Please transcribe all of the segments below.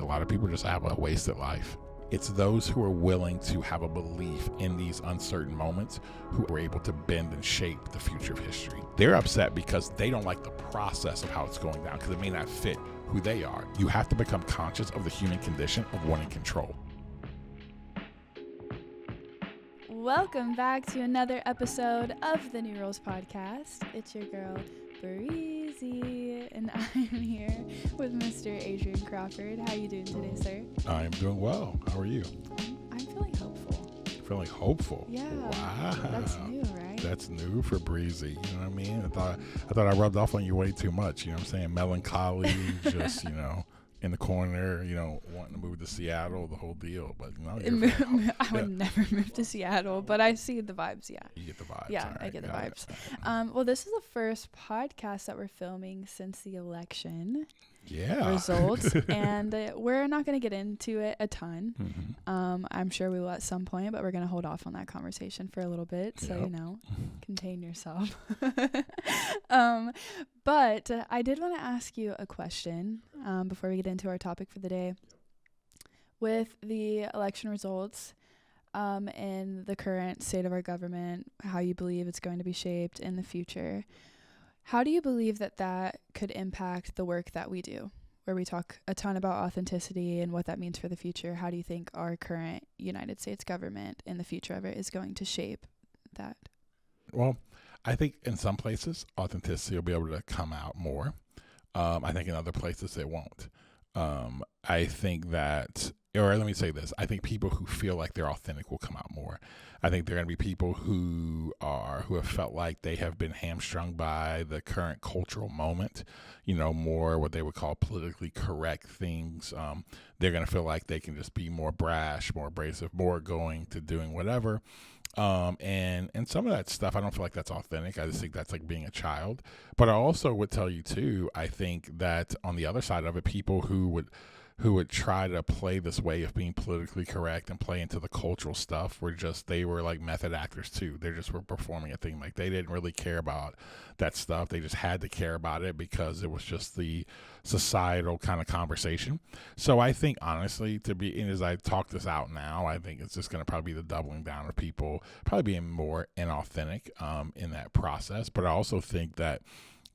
lot of people just have a wasted life. It's those who are willing to have a belief in these uncertain moments who are able to bend and shape the future of history. They're upset because they don't like the process of how it's going down because it may not fit who they are. You have to become conscious of the human condition of wanting control. Welcome back to another episode of the New Rules Podcast. It's your girl, Breezy, and I'm here with Mr. Adrian Crawford. How are you doing today, sir? I'm doing well. How are you? I'm feeling hopeful. Feeling hopeful? Yeah. Wow. That's new, right? That's new for Breezy. You know what I mean? I thought I rubbed off on you way too much. You know what I'm saying? Melancholy, just, in the corner, wanting to move to Seattle, the whole deal. But I would never move to Seattle, but I see the vibes, yeah. You get the vibes. Yeah, right, I get the vibes. Well, this is the first podcast that we're filming since the election results, and we're not going to get into it a ton. Mm-hmm. I'm sure we will at some point, but we're going to hold off on that conversation for a little bit, so, contain yourself. But I did want to ask you a question before we get into our topic for the day. With the election results and the current state of our government, how you believe it's going to be shaped in the future, how do you believe that could impact the work that we do, where we talk a ton about authenticity and what that means for the future? How do you think our current United States government and the future of it is going to shape that? Well, I think in some places, authenticity will be able to come out more. I think in other places it won't. I think that, or let me say this, I think people who feel like they're authentic will come out more. I think there are going to be people who have felt like they have been hamstrung by the current cultural moment, more what they would call politically correct things. They're going to feel like they can just be more brash, more abrasive, more going to doing whatever. And some of that stuff, I don't feel like that's authentic. I just think that's like being a child. But I also would tell you too, I think that on the other side of it, people who would try to play this way of being politically correct and play into the cultural stuff they were like method actors too. They just were performing a thing. Like they didn't really care about that stuff. They just had to care about it because it was just the societal kind of conversation. So I think honestly, and as I talk this out now, I think it's just going to probably be the doubling down of people probably being more inauthentic in that process. But I also think that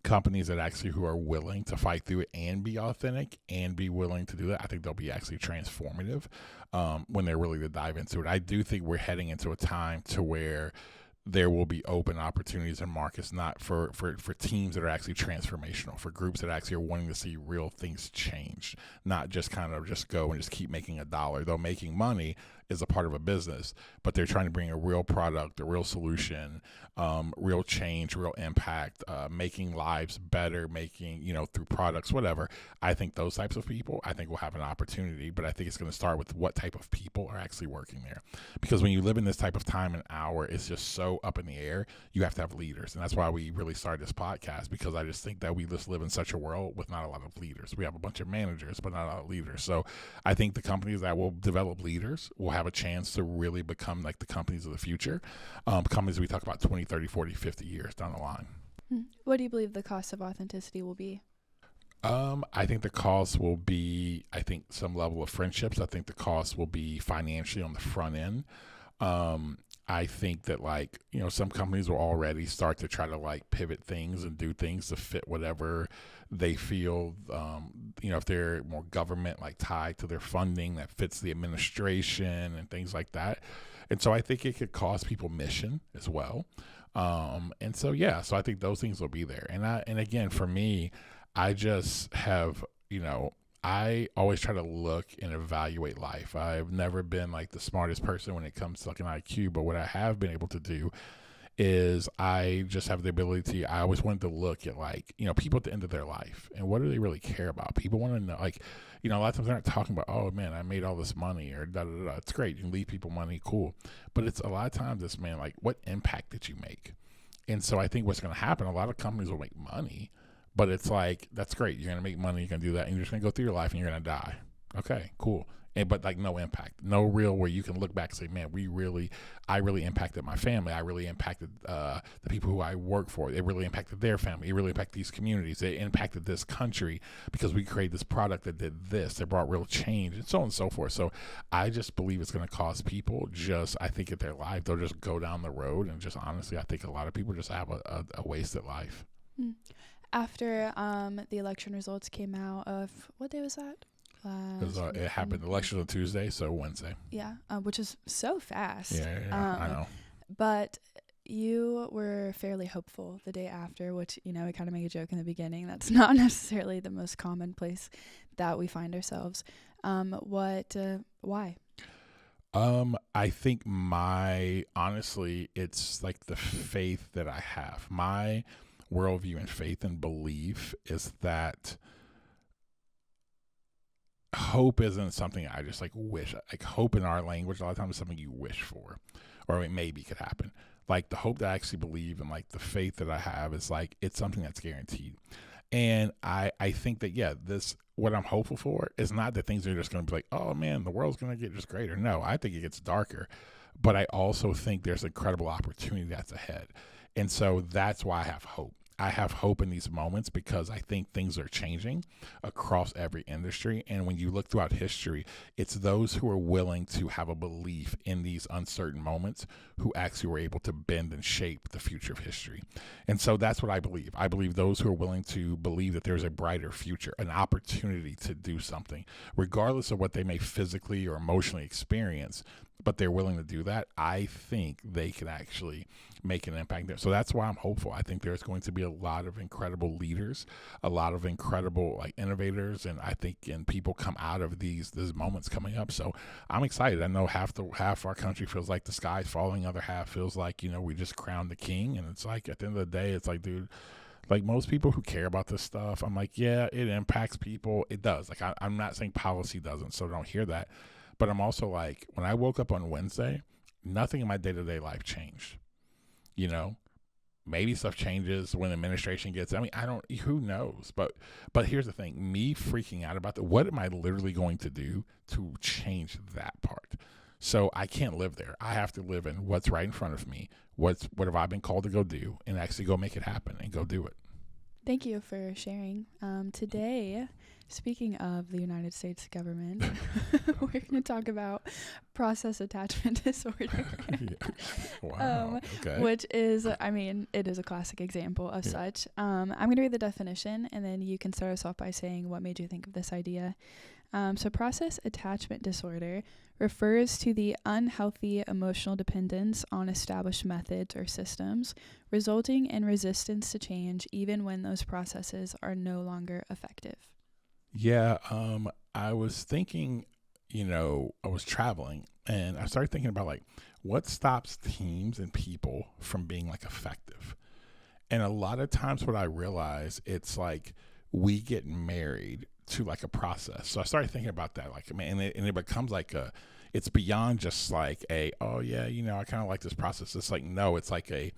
companies who are willing to fight through it and be authentic and be willing to do that, I think they'll be actually transformative when they're really to dive into it. I do think we're heading into a time to where there will be open opportunities in markets, not for teams that are actually transformational, for groups that actually are wanting to see real things change, not just kind of just go and just keep making a dollar. Though making money is a part of a business, but they're trying to bring a real product, a real solution, real change, real impact, making lives better, through products, whatever. I think those types of people, will have an opportunity, but I think it's going to start with what type of people are actually working there. Because when you live in this type of time and hour, it's just so up in the air. You have to have leaders. And that's why we really started this podcast, because I just think that we just live in such a world with not a lot of leaders. We have a bunch of managers, but not a lot of leaders. So I think the companies that will develop leaders will have a chance to really become like the companies of the future. Companies we talk about 20, 30, 40, 50 years down the line. What do you believe the cost of authenticity will be? I think the cost will be, some level of friendships. I think the cost will be financially on the front end. I think that some companies will already start to try to pivot things and do things to fit whatever they feel, if they're more government tied to their funding that fits the administration and things like that. And so I think it could cost people mission as well. So I think those things will be there. And again, for me, I just have, I always try to look and evaluate life. I've never been the smartest person when it comes to an IQ, but what I have been able to do is I just have the ability. I always wanted to look at people at the end of their life and what do they really care about. People want to know, a lot of times they're not talking about, oh man, I made all this money or da da da. It's great. You can leave people money. Cool. But it's a lot of times it's, man, what impact did you make? And so I think what's going to happen, a lot of companies will make money, but it's that's great. You're going to make money. You're going to do that. And you're just going to go through your life and you're going to die. Okay, cool. but like no impact, no real where you can look back and say, man, I really impacted my family. I really impacted the people who I work for. It really impacted their family. It really impacted these communities. It impacted this country because we created this product that did this, that brought real change, and so on and so forth. So I just believe it's going to cause people I think in their life, they'll just go down the road. And just honestly, I think a lot of people just have a wasted life. After the election results came out of, what day was that? It happened, the election on Tuesday, so Wednesday. Yeah, which is so fast. Yeah, I know. But you were fairly hopeful the day after, which, we kind of make a joke in the beginning. That's not necessarily the most common place that we find ourselves. Why? I think honestly, it's like the faith that I have. My worldview and faith and belief is that hope isn't something I just like wish. Like hope in our language, a lot of times is something you wish for, or it maybe could happen. Like the hope that I actually believe and like the faith that I have is like, it's something that's guaranteed. And I think that, what I'm hopeful for is not that things are just going to be like, oh man, the world's going to get just greater. No, I think it gets darker, but I also think there's incredible opportunity that's ahead. And so that's why I have hope. I have hope in these moments because I think things are changing across every industry. And when you look throughout history, it's those who are willing to have a belief in these uncertain moments who actually were able to bend and shape the future of history. And so that's what I believe. I believe those who are willing to believe that there's a brighter future, an opportunity to do something, regardless of what they may physically or emotionally experience, but they're willing to do that, I think they can actually make an impact there. So that's why I'm hopeful. I think there's going to be a lot of incredible leaders, a lot of incredible like innovators, and I think people come out of these moments coming up. So I'm excited. I know half our country feels like the sky's falling, other half feels like, we just crowned the king. And it's like at the end of the day, it's like, dude, like most people who care about this stuff, I'm like, yeah, it impacts people. It does. Like I'm not saying policy doesn't, so don't hear that. But I'm also like, when I woke up on Wednesday, nothing in my day-to-day life changed. Maybe stuff changes when administration who knows? But here's the thing, me freaking out about what am I literally going to do to change that part? So I can't live there. I have to live in what's right in front of me. What have I been called to go do and actually go make it happen and go do it. Thank you for sharing. Today, speaking of the United States government, we're going to talk about process attachment disorder. Wow. Okay. Which is, it is a classic example of such. I'm going to read the definition, and then you can start us off by saying what made you think of this idea. So process attachment disorder refers to the unhealthy emotional dependence on established methods or systems, resulting in resistance to change even when those processes are no longer effective. Yeah, I was thinking, I was traveling and I started thinking about like what stops teams and people from being like effective. And a lot of times what I realize, it's like we get married to like a process. So I started thinking about that, like, man, and it becomes like it's beyond just like oh yeah, I kind of like this process. It's like, no, it's like a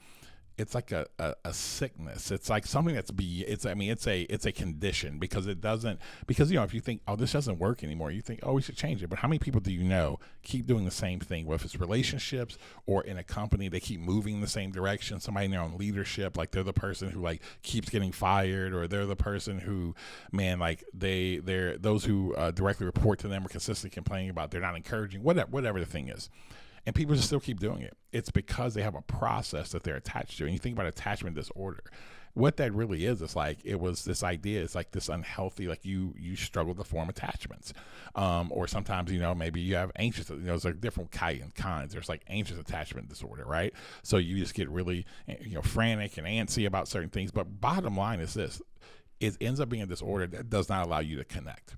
sickness. It's like something that's it's a condition because if you think, oh, this doesn't work anymore, you think, oh, we should change it. But how many people do you know keep doing the same thing? Whether it's relationships or in a company, they keep moving in the same direction. Somebody in their own leadership, like they're the person who like keeps getting fired, or they're the person who, man, like they're those who directly report to them are consistently complaining about they're not encouraging, whatever the thing is. And people just still keep doing it. It's because they have a process that they're attached to. And you think about attachment disorder, what that really is, it's like, it was this idea, it's like this unhealthy, like you struggle to form attachments. Or sometimes, maybe you have anxious, there's like different kinds. There's like anxious attachment disorder, right? So you just get really, frantic and antsy about certain things. But bottom line is this, it ends up being a disorder that does not allow you to connect.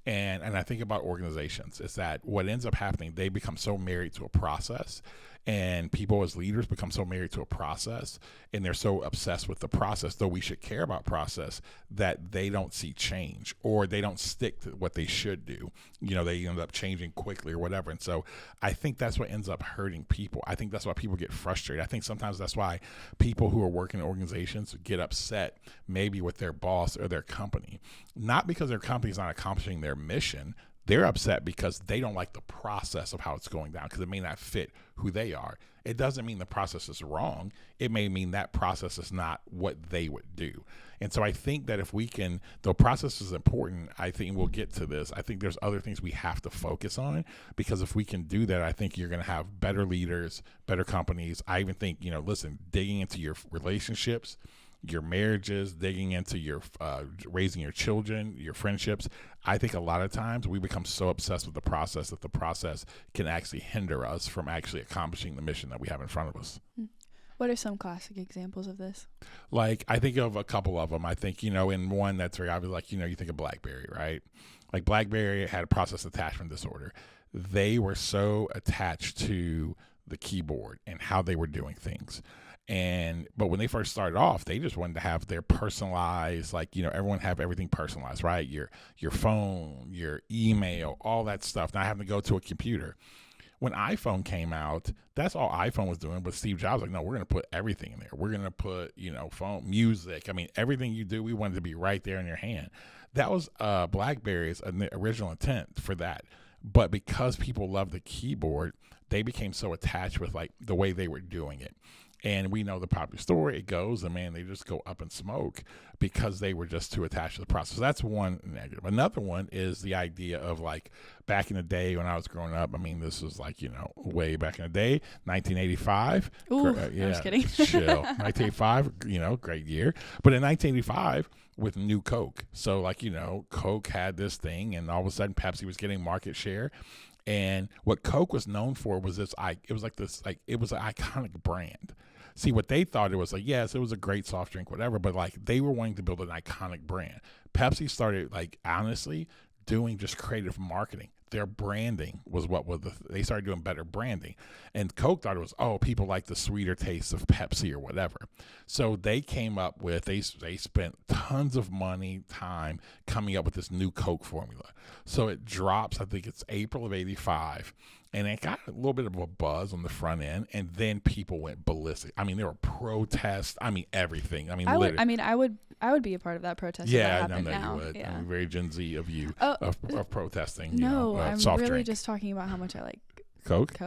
And I think about organizations, is that what ends up happening, they become so married to a process, and people as leaders become so married to a process, and they're so obsessed with the process, though we should care about process, that they don't see change, or they don't stick to what they should do. They end up changing quickly or whatever. And so I think that's what ends up hurting people. I think that's why people get frustrated. I think sometimes that's why people who are working in organizations get upset maybe with their boss or their company, not because their company's not accomplishing their mission. They're upset because they don't like the process of how it's going down because it may not fit who they are. It doesn't mean the process is wrong. It may mean that process is not what they would do. And so I think that if we can, though process is important, I think we'll get to this. I think there's other things we have to focus on, because if we can do that, I think you're going to have better leaders, better companies. I even think, listen, digging into your relationships, your marriages, digging into your raising your children, your friendships. I think a lot of times we become so obsessed with the process that the process can actually hinder us from actually accomplishing the mission that we have in front of us. What are some classic examples of this? Like, I think of a couple of them. I think, in one that's very obvious, like, you think of BlackBerry, right? Like, BlackBerry had a process attachment disorder. They were so attached to the keyboard and how they were doing things. But when they first started off, they just wanted to have their personalized, like, everyone have everything personalized, right? Your phone, your email, all that stuff, not having to go to a computer. When iPhone came out, that's all iPhone was doing. But Steve Jobs was like, no, we're going to put everything in there. We're going to put, phone, music. I mean, everything you do, we wanted to be right there in your hand. That was BlackBerry's original intent for that. But because people love the keyboard, they became so attached with, like, the way they were doing it. And we know the popular story. It goes, and man, they just go up in smoke because they were just too attached to the process. That's one negative. Another one is the idea of, like, back in the day when I was growing up. I mean, this was like, way back in the day, 1985. Ooh, yeah, I'm just kidding. Chill. 1985, great year. But in 1985, with New Coke. So, like, Coke had this thing, and all of a sudden Pepsi was getting market share. And what Coke was known for was it was an iconic brand. See, what they thought it was, like, yes, it was a great soft drink, whatever, but, like, they were wanting to build an iconic brand. Pepsi started, like, honestly doing just creative marketing. Their branding was they started doing better branding. And Coke thought it was, people like the sweeter taste of Pepsi or whatever. So they came up with, they spent tons of money, time coming up with this new Coke formula. So it drops, I think it's April of 85. And it got a little bit of a buzz on the front end, and then people went ballistic. I mean, there were protests. I mean, everything. I mean, I would be a part of that protest. Yeah, if that happened now. You would. Yeah. I'm very Gen Z of you of protesting. No, I'm soft really drink. just talking about how much I like Coke.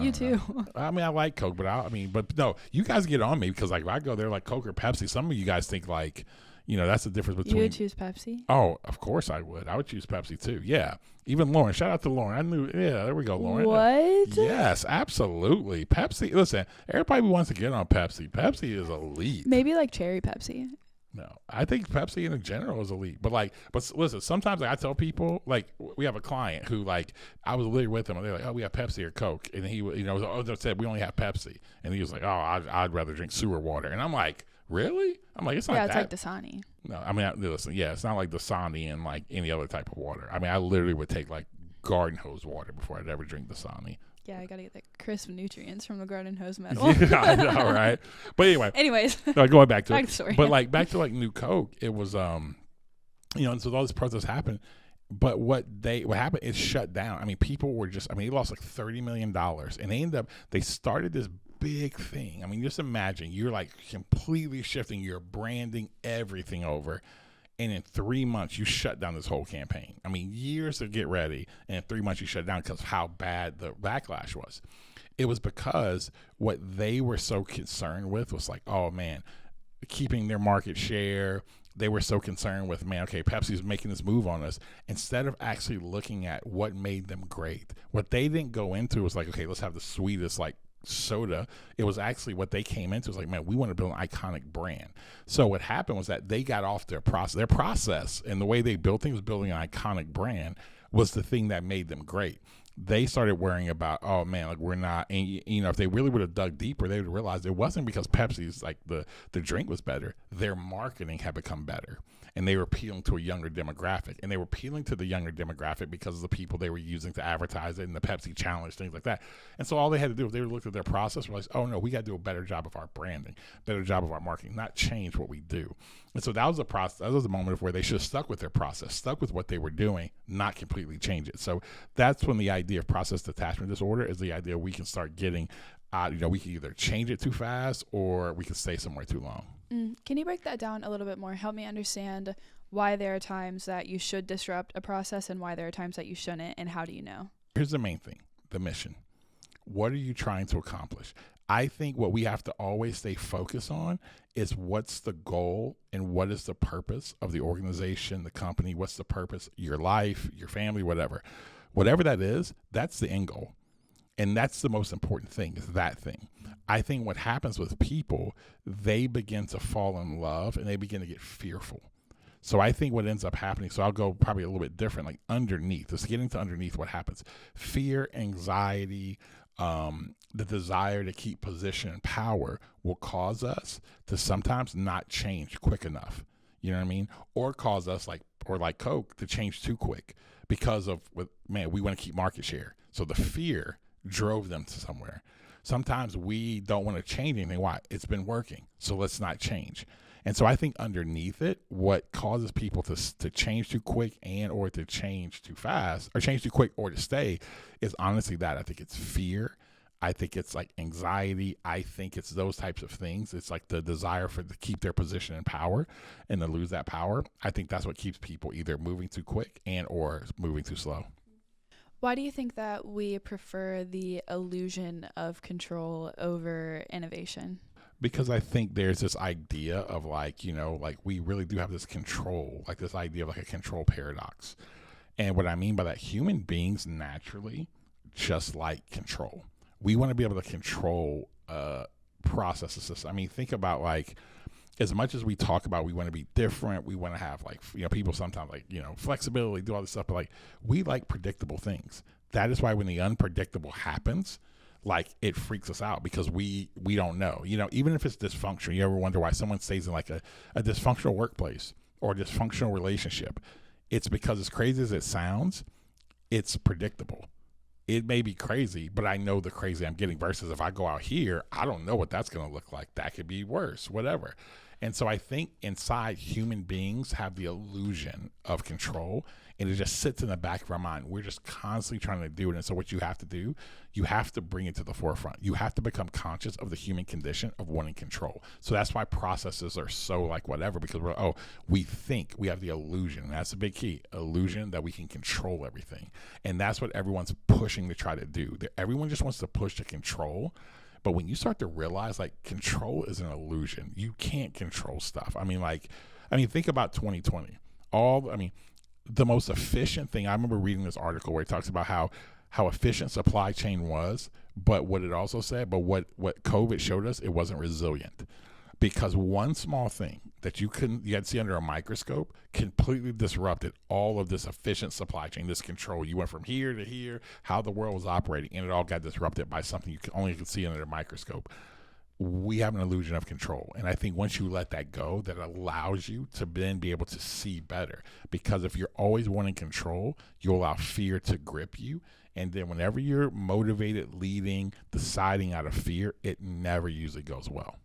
You too. I mean, I like Coke, but no, you guys get on me because, like, if I go there, like, Coke or Pepsi, some of you guys think, like, that's the difference between. You would choose Pepsi? Oh, of course I would. I would choose Pepsi too. Yeah. Even Lauren. Shout out to Lauren. I knew. Yeah, there we go, Lauren. What? Yes, absolutely. Pepsi. Listen, everybody wants to get on Pepsi. Pepsi is elite. Maybe like cherry Pepsi. No, I think Pepsi in general is elite. But listen, sometimes, like, I tell people, like, we have a client who, like, I was literally with him, and they're like, oh, we have Pepsi or Coke. And he, they said, we only have Pepsi. And he was like, oh, I'd rather drink sewer water. And I'm like, really? I'm like, it's not that. Yeah, it's like Dasani. No, I mean, listen, yeah, it's not like Dasani and, like, any other type of water. I mean, I literally would take, like, garden hose water before I'd ever drink Dasani. Yeah, I gotta get the crisp nutrients from the garden hose metal. Yeah, I know, right? But anyway. Anyways. Going back to it. Story. But, like, back to, like, New Coke, it was, and so all these protests happened. But what happened is shut down. I mean, people were they lost like $30 million. And they started this big thing. I mean, just imagine you're, like, completely shifting your branding, everything over. And in 3 months, you shut down this whole campaign. I mean, years to get ready. And in 3 months, you shut down because of how bad the backlash was. It was because what they were so concerned with was, like, oh, man, keeping their market share. They were so concerned with, man, okay, Pepsi's making this move on us. Instead of actually looking at what made them great. What they didn't go into was, like, okay, let's have the sweetest, like, soda. It was actually what they came into was like, man, we want to build an iconic brand. So what happened was that they got off their process and the way they built things, building an iconic brand, was the thing that made them great. They started worrying about, oh man, like, we're not, and if they really would have dug deeper, they would have realized it wasn't because Pepsi's, like, the drink was better. Their marketing had become better. And they were appealing to a younger demographic. And they were appealing to the younger demographic because of the people they were using to advertise it and the Pepsi challenge, things like that. And so all they had to do was they looked at their process and realized, oh, no, we got to do a better job of our branding, better job of our marketing, not change what we do. And so that was the process. That was the moment of where they should have stuck with their process, stuck with what they were doing, not completely change it. So that's when the idea of process detachment disorder is the idea we can start getting, we can either change it too fast or we can stay somewhere too long. Can you break that down a little bit more? Help me understand why there are times that you should disrupt a process and why there are times that you shouldn't, and how do you know? Here's the main thing, the mission. What are you trying to accomplish? I think what we have to always stay focused on is what's the goal and what is the purpose of the organization, the company, what's the purpose, your life, your family, whatever. Whatever that is, that's the end goal. And that's the most important thing, is that thing. I think what happens with people, they begin to fall in love and they begin to get fearful. So I think what ends up happening, so I'll go probably a little bit different, like underneath, just getting to underneath what happens. Fear, anxiety, the desire to keep position and power will cause us to sometimes not change quick enough. You know what I mean? Or cause us, like Coke, to change too quick because of, we want to keep market share. So the fear drove them to somewhere. Sometimes we don't want to change anything. Why? It's been working, so let's not change. And so I think underneath it, what causes people to change too quick and or to change too fast, or change too quick or to stay, is honestly that. I think it's fear. I think it's like anxiety. I think it's those types of things. It's like the desire to keep their position in power and to lose that power. I think that's what keeps people either moving too quick and or moving too slow. Why do you think that we prefer the illusion of control over innovation? Because I think there's this idea of like, like we really do have this control, like this idea of like a control paradox. And what I mean by that, human beings naturally just like control. We want to be able to control processes. I mean, think about like, as much as we talk about we want to be different, we want to have like, people sometimes like, flexibility, do all this stuff, but like we like predictable things. That is why when the unpredictable happens, like it freaks us out because we don't know, even if it's dysfunctional. You ever wonder why someone stays in like a dysfunctional workplace or a dysfunctional relationship? It's because, as crazy as it sounds, it's predictable. It may be crazy, but I know the crazy I'm getting, versus if I go out here, I don't know what that's going to look like. That could be worse, whatever. And so I think inside, human beings have the illusion of control, and it just sits in the back of our mind. We're just constantly trying to do it. And so what you have to do, you have to bring it to the forefront. You have to become conscious of the human condition of wanting control. So that's why processes are so like whatever, because we think we have the illusion. And that's a big key, illusion that we can control everything. And that's what everyone's pushing to try to do. Everyone just wants to push to control. But when you start to realize like control is an illusion, you can't control stuff. I mean, think about 2020. The most efficient thing, I remember reading this article where it talks about how efficient supply chain was, but what it also said, but what COVID showed us, it wasn't resilient. Because one small thing that you had to see under a microscope completely disrupted all of this efficient supply chain, this control. You went from here to here, how the world was operating, and it all got disrupted by something you could see under a microscope. We have an illusion of control. And I think once you let that go, that allows you to then be able to see better. Because if you're always wanting control, you allow fear to grip you. And then whenever you're motivated, leading, deciding out of fear, it never usually goes well.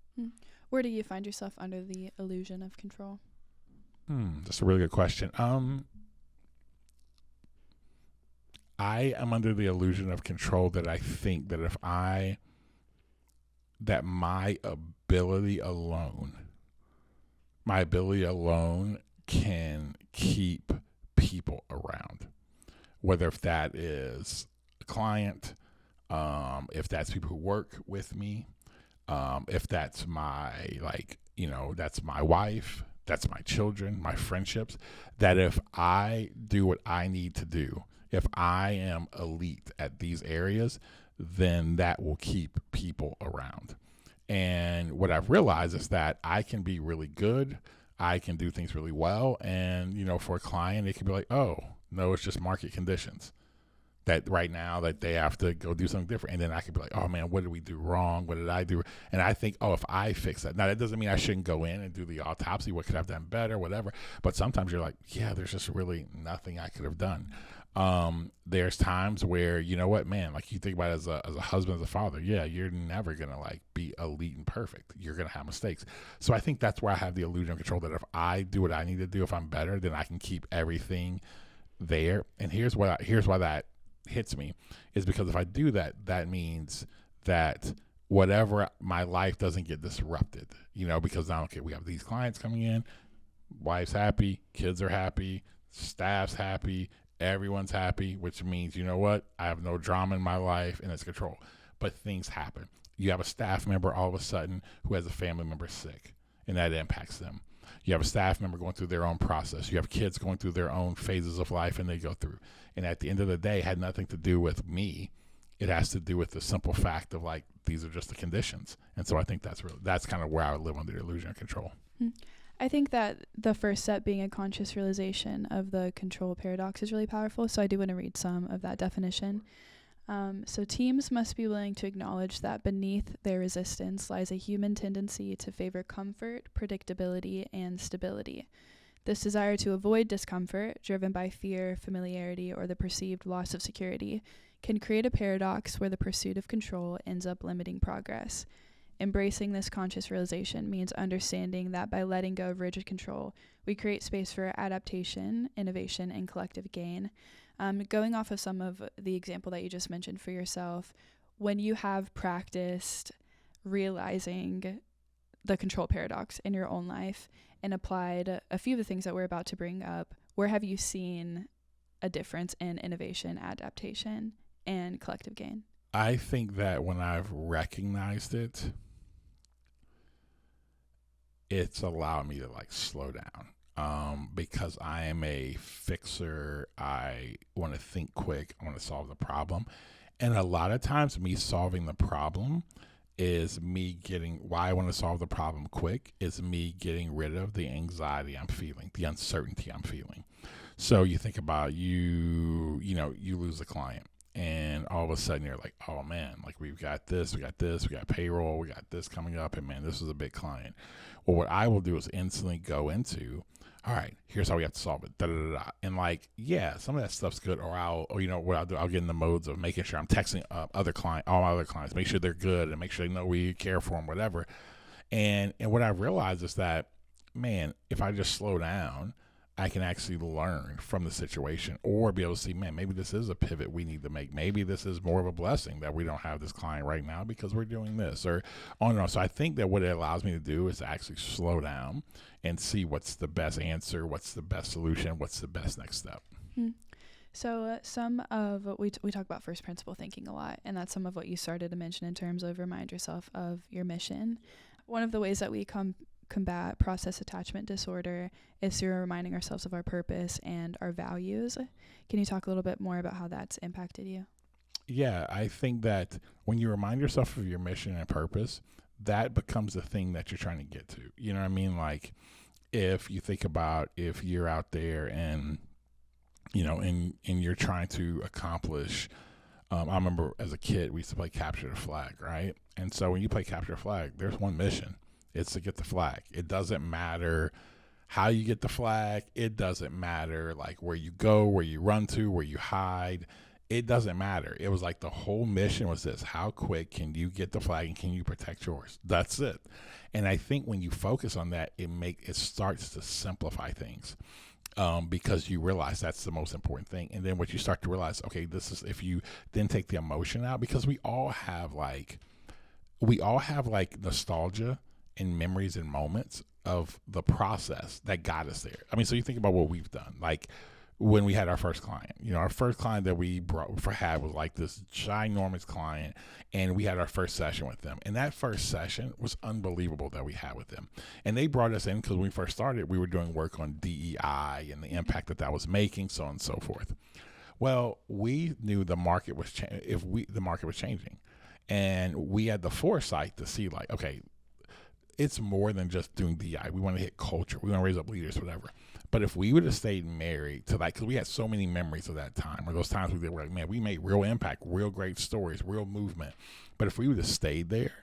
Where do you find yourself under the illusion of control? That's a really good question. I am under the illusion of control that I think that that my ability alone can keep people around. Whether if that is a client, if that's people who work with me, if that's that's my wife, that's my children, my friendships, that if I do what I need to do, if I am elite at these areas, then that will keep people around. And what I've realized is that I can be really good. I can do things really well. And, for a client, it could be like, oh, no, it's just market conditions. That right now that they have to go do something different. And then I could be like, oh man, what did we do wrong? What did I do? And I think, if I fix that. Now that doesn't mean I shouldn't go in and do the autopsy. What could I have done better? Whatever. But sometimes you're like, yeah, there's just really nothing I could have done. There's times where, man, like you think about it as a husband, as a father, yeah, you're never going to be elite and perfect. You're going to have mistakes. So I think that's where I have the illusion of control, that if I do what I need to do, if I'm better, then I can keep everything there. And here's why that hits me, is because if I do that, that means that whatever, my life doesn't get disrupted, because now, okay, we have these clients coming in, wife's happy, kids are happy, staff's happy, everyone's happy, which means, you know what? I have no drama in my life and it's control. But things happen. You have a staff member all of a sudden who has a family member sick, and that impacts them. You have a staff member going through their own process. You have kids going through their own phases of life, and they go through. And at the end of the day, it had nothing to do with me. It has to do with the simple fact of, like, these are just the conditions. And so I think that's kind of where I would live under the illusion of control. I think that the first step being a conscious realization of the control paradox is really powerful. So I do want to read some of that definition. So teams must be willing to acknowledge that beneath their resistance lies a human tendency to favor comfort, predictability, and stability. This desire to avoid discomfort, driven by fear, familiarity, or the perceived loss of security, can create a paradox where the pursuit of control ends up limiting progress. Embracing this conscious realization means understanding that by letting go of rigid control, we create space for adaptation, innovation, and collective gain. Going off of some of the example that you just mentioned for yourself, when you have practiced realizing the control paradox in your own life and applied a few of the things that we're about to bring up, where have you seen a difference in innovation, adaptation, and collective gain? I think that when I've recognized it, it's allowed me to, like, slow down. Because I am a fixer. I want to think quick. I want to solve the problem. And a lot of times me solving the problem is me why I want to solve the problem quick is me getting rid of the anxiety I'm feeling, the uncertainty I'm feeling. So you think about you lose a client, and all of a sudden you're like, oh man, like we got payroll, we got this coming up, and man, this is a big client. Well, what I will do is instantly go into, all right, here's how we have to solve it. Da, da, da, da. And like, yeah, some of that stuff's good. Or what I'll do, I'll get in the modes of making sure I'm texting all my other clients, make sure they're good and make sure they know we care for them, whatever. And what I realized is that, man, if I just slow down, I can actually learn from the situation, or be able to see, man, maybe this is a pivot we need to make. Maybe this is more of a blessing that we don't have this client right now because we're doing this, or on and on. So I think that what it allows me to do is to actually slow down and see what's the best answer, what's the best solution, what's the best next step. So some of we talk about first principle thinking a lot, and that's some of what you started to mention in terms of remind yourself of your mission. One of the ways that we combat process attachment disorder is through reminding ourselves of our purpose and our values. Can you talk a little bit more about how that's impacted you? Yeah, I think that when you remind yourself of your mission and purpose, that becomes the thing that you're trying to get to. You know what I mean? Like, if you think about if you're out there and, and you're trying to accomplish, I remember as a kid, we used to play capture the flag, right? And so when you play capture the flag, there's one mission. It's to get the flag. It doesn't matter how you get the flag. It doesn't matter like where you go, where you run to, where you hide. It doesn't matter. It was like the whole mission was this: how quick can you get the flag and can you protect yours? That's it. And I think when you focus on that, it starts to simplify things. Because you realize that's the most important thing. And then what you start to realize, okay, this is, if you then take the emotion out, because we all have like nostalgia and memories and moments of the process that got us there. I mean, so you think about what we've done. Like when we had our first client, our first client that we had was like this ginormous client, and we had our first session with them. And that first session was unbelievable that we had with them. And they brought us in because when we first started, we were doing work on DEI and the impact that was making, so on and so forth. Well, we knew the market was the market was changing, and we had the foresight to see like, okay, it's more than just doing DI. We want to hit culture. We want to raise up leaders, whatever. But if we would have stayed married to because we had so many memories of that time, or those times we were like, man, we made real impact, real great stories, real movement. But if we would have stayed there,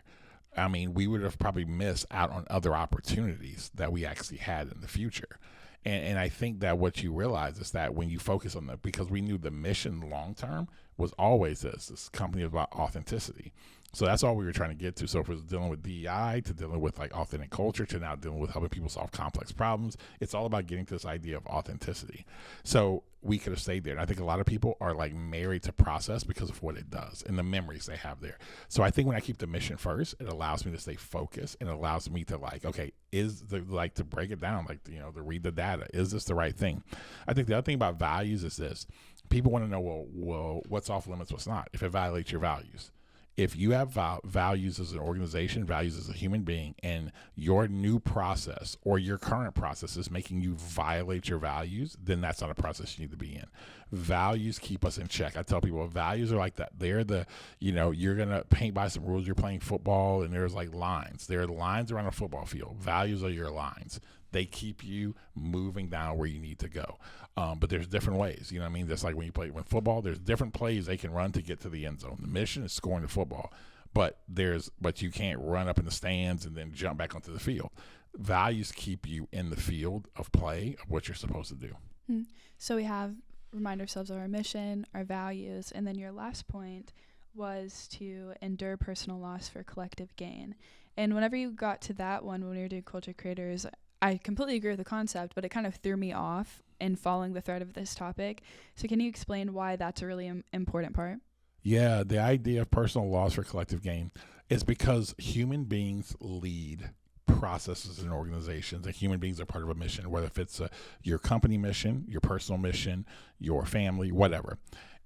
I mean, we would have probably missed out on other opportunities that we actually had in the future. And I think that what you realize is that when you focus on because we knew the mission long term was always this company is about authenticity. So that's all we were trying to get to. So if it was dealing with DEI to dealing with like authentic culture to now dealing with helping people solve complex problems, it's all about getting to this idea of authenticity. So we could have stayed there. And I think a lot of people are like married to process because of what it does and the memories they have there. So I think when I keep the mission first, it allows me to stay focused and it allows me to like, okay, is the like to break it down, like, you know, to read the data. Is this the right thing? I think the other thing about values is this. People want to know, well, what's off limits, what's not, if it violates your values. If you have values as an organization, values as a human being, and your new process or your current process is making you violate your values, then that's not a process you need to be in. Values keep us in check. I tell people values are like that. They're the, you know, you're going to paint by some rules. You're playing football and there's like lines. There are lines around a football field. Values are your lines. They keep you moving down where you need to go. But there's different ways, you know what I mean? Just like when you play with football, there's different plays they can run to get to the end zone. The mission is scoring the football, but you can't run up in the stands and then jump back onto the field. Values keep you in the field of play of what you're supposed to do. So we have remind ourselves of our mission, our values, and then your last point was to endure personal loss for collective gain. And whenever you got to that one, when we were doing Culture Creators, I completely agree with the concept, but it kind of threw me off in following the thread of this topic. So can you explain why that's a really important part? Yeah, the idea of personal loss for collective gain is because human beings lead processes and organizations, and human beings are part of a mission, whether if it's your company mission, your personal mission, your family, whatever.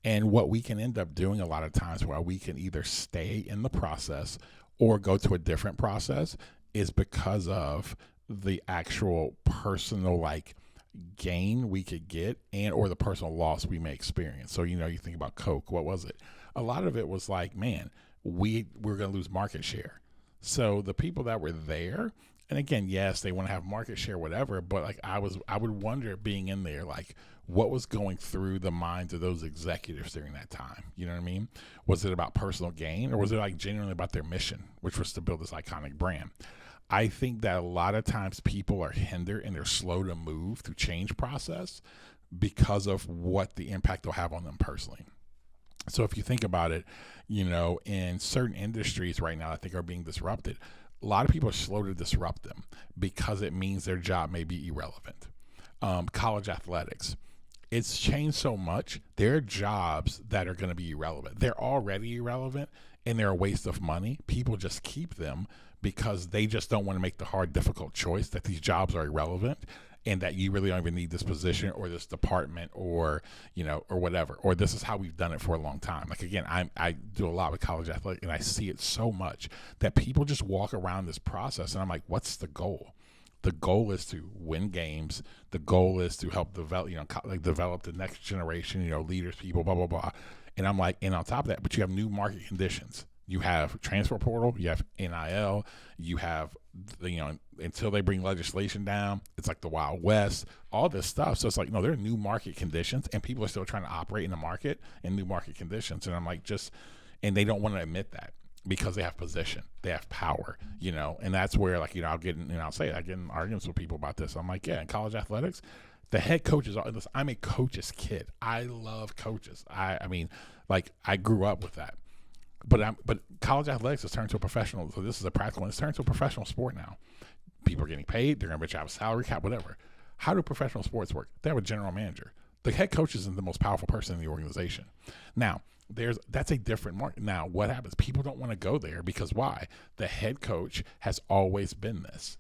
And what we can end up doing a lot of times while we can either stay in the process or go to a different process is because of the actual personal like gain we could get and or the personal loss we may experience. So, you know, you think about Coke, what was it? A lot of it was like, man, we're going to lose market share. So the people that were there, and again, yes, they want to have market share, whatever, but like I would wonder being in there, like what was going through the minds of those executives during that time? You know what I mean? Was it about personal gain or was it like genuinely about their mission, which was to build this iconic brand? I think that a lot of times people are hindered and they're slow to move through change process because of what the impact will have on them personally. So if you think about it, you know, in certain industries right now, I think are being disrupted. A lot of people are slow to disrupt them because it means their job may be irrelevant. College athletics. It's changed so much. There are jobs that are going to be irrelevant. They're already irrelevant and they're a waste of money. People just keep them because they just don't want to make the hard, difficult choice that these jobs are irrelevant and that you really don't even need this position or this department or, you know, or whatever, or this is how we've done it for a long time. Like, again, I do a lot with college athletics and I see it so much that people just walk around this process and I'm like, what's the goal? The goal is to win games. The goal is to help develop, you know, like develop the next generation, you know, leaders, people, blah, blah, blah. And I'm like, and on top of that, but you have new market conditions. You have transfer portal, you have NIL, you have, you know, until they bring legislation down, it's like the Wild West, all this stuff. So it's like, no, there are new market conditions and people are still trying to operate in the market in new market conditions. And I'm like, and they don't want to admit that because they have position, they have power, you know, and that's where, like, you know, I get in arguments with people about this. I'm like, yeah, in college athletics, the head coaches are, listen, I'm a coach's kid. I love coaches. I mean, like, I grew up with that. But college athletics has turned to a professional. So this is a practical one. It's turned to a professional sport now. People are getting paid. They're going to have a salary cap, whatever. How do professional sports work? They have a general manager. The head coach isn't the most powerful person in the organization. Now, that's a different market. Now, what happens? People don't want to go there because why? The head coach has always been this.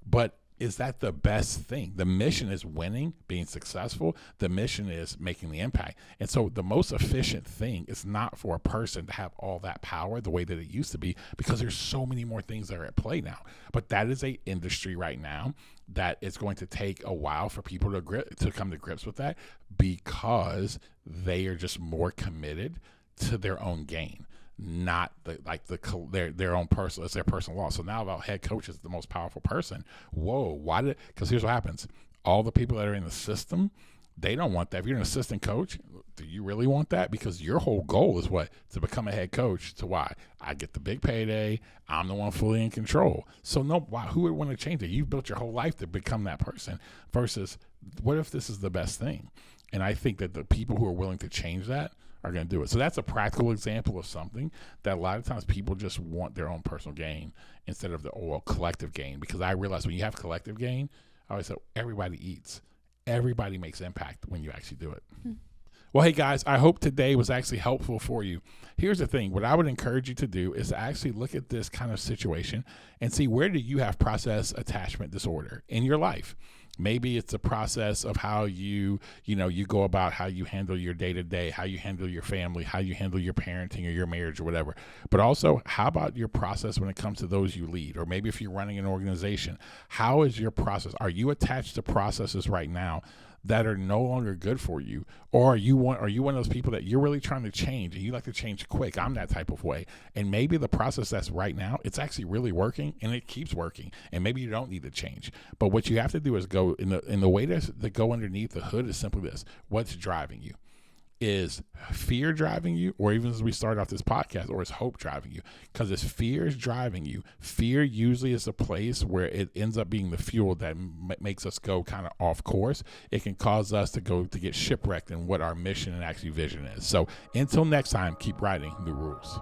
But is that the best thing? The mission is winning, being successful. The mission is making the impact. And so the most efficient thing is not for a person to have all that power the way that it used to be because there's so many more things that are at play now. But that is a industry right now that is going to take a while for people to come to grips with that because they are just more committed to their own gain. Not their own personal, it's their personal loss. So now about head coach is the most powerful person. Whoa, because here's what happens. All the people that are in the system, they don't want that. If you're an assistant coach, do you really want that? Because your whole goal is what? To become a head coach. To why? I get the big payday. I'm the one fully in control. So who would want to change it? You've built your whole life to become that person versus what if this is the best thing? And I think that the people who are willing to change that are going to do it. So that's a practical example of something that a lot of times people just want their own personal gain instead of the collective gain. Because I realize when you have collective gain, I always say everybody eats. Everybody makes impact when you actually do it. Mm-hmm. Well, hey guys, I hope today was actually helpful for you. Here's the thing. What I would encourage you to do is to actually look at this kind of situation and see, where do you have process attachment disorder in your life? Maybe it's a process of how you go about how you handle your day-to-day, how you handle your family, how you handle your parenting or your marriage or whatever. But also, how about your process when it comes to those you lead? Or maybe if you're running an organization, how is your process? Are you attached to processes right now that are no longer good for you? Or are you one of those people that you're really trying to change and you like to change quick? I'm that type of way. And maybe the process that's right now, it's actually really working and it keeps working. And maybe you don't need to change. But what you have to do is go in the way to go underneath the hood is simply this. What's driving you? Is fear driving you? Or even as we start off this podcast, or is hope driving you? Because if fear is driving you, fear usually is a place where it ends up being the fuel that makes us go kind of off course. It can cause us to get shipwrecked in what our mission and actually vision is. So until next time, keep writing the rules.